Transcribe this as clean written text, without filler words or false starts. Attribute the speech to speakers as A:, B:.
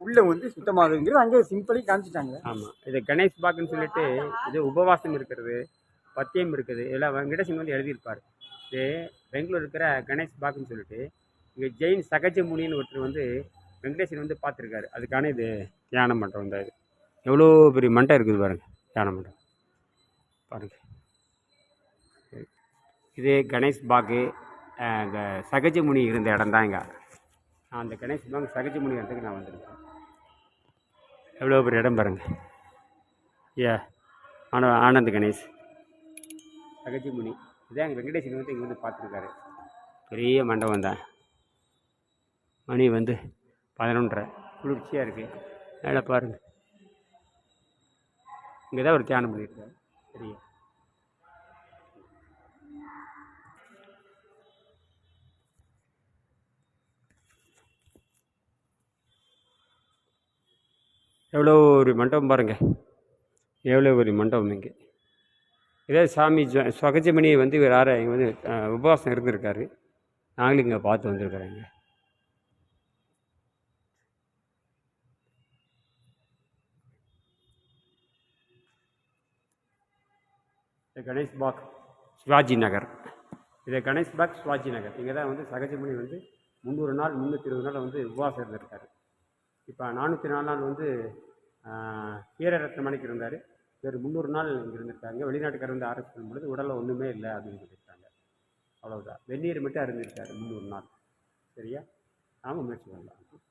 A: உள்ள வந்து சுத்தமாகுங்கிறது அங்கே சிம்பிளி காமிச்சிட்டாங்க.
B: ஆமாம், இது கணேஷ் பாக்குன்னு சொல்லிட்டு இது உபவாசம் இருக்கிறது, பத்தியம் இருக்குது, இதெல்லாம் வெங்கடேசன் வந்து எழுதியிருப்பார். இது பெங்களூர் இருக்கிற கணேஷ் பாக்குன்னு சொல்லிட்டு இங்கே ஜெயின் சகஜ முனின்னு ஒருத்தர் வந்து வெங்கடேசன் வந்து பார்த்துருக்காரு. அதுக்கான இது தியான மண்டபம் தான். இது எவ்வளோ பெரிய மண்டபம் இருக்குது பாருங்கள், தியான மண்டபம் பாருங்கள். இது கணேஷ் பாக்கு சகஜ முனி இருந்த இடம் தான். இங்கே அந்த கணேஷ் பாக் சகஜ முனி இடத்துக்கு நான் வந்திருக்கேன். எவ்வளோ பெரிய இடம் பாருங்கள். ஆனந்த் கணேஷ் சகஜ முனி இதான் எங்கள் வெங்கடேசன் வந்து இங்கே வந்து பார்த்துருக்காரு. பெரிய மண்டபம் தான். மணி வந்து 11:30, குளிர்ச்சியாக இருக்குது. மேலே பாருங்கள், இங்கே தான் ஒரு தியானம் பண்ணியிருக்காரு. பெரிய எவ்வளோ ஒரு மண்டபம் பாருங்கள், எவ்வளோ ஒரு மண்டபம் இங்கே. இதே சாமி சகஜமணி வந்து யாரை இங்கே வந்து உபவாசம் இருந்திருக்காரு. நாங்களும் இங்கே பார்த்து வந்திருக்கிறேங்க. கணேஷ் பாக் சிவாஜி நகர். இதை கணேஷ் பாக் சிவாஜி நகர். இங்கே தான் வந்து சகஜமணி வந்து 300 நாள் 320 நாள் வந்து உபவாசம் இருந்திருக்காரு. இப்போ 404 நாள் வந்து வீரரத்ன மணிக்கு இருந்தார். வேறு 300 நாள் இங்கே இருந்திருக்காங்க. வெளிநாட்டுக்காரர் வந்து ஆராய்ச்சி பண்ணும்பொழுது உடலில் ஒன்றுமே இல்லை அப்படின்னு சொல்லியிருக்காங்க. அவ்வளோதான், வெந்நீர் மட்டும் இருந்திருக்காரு 300 நாள். சரியா, நாம முயற்சி பண்ணலாம்.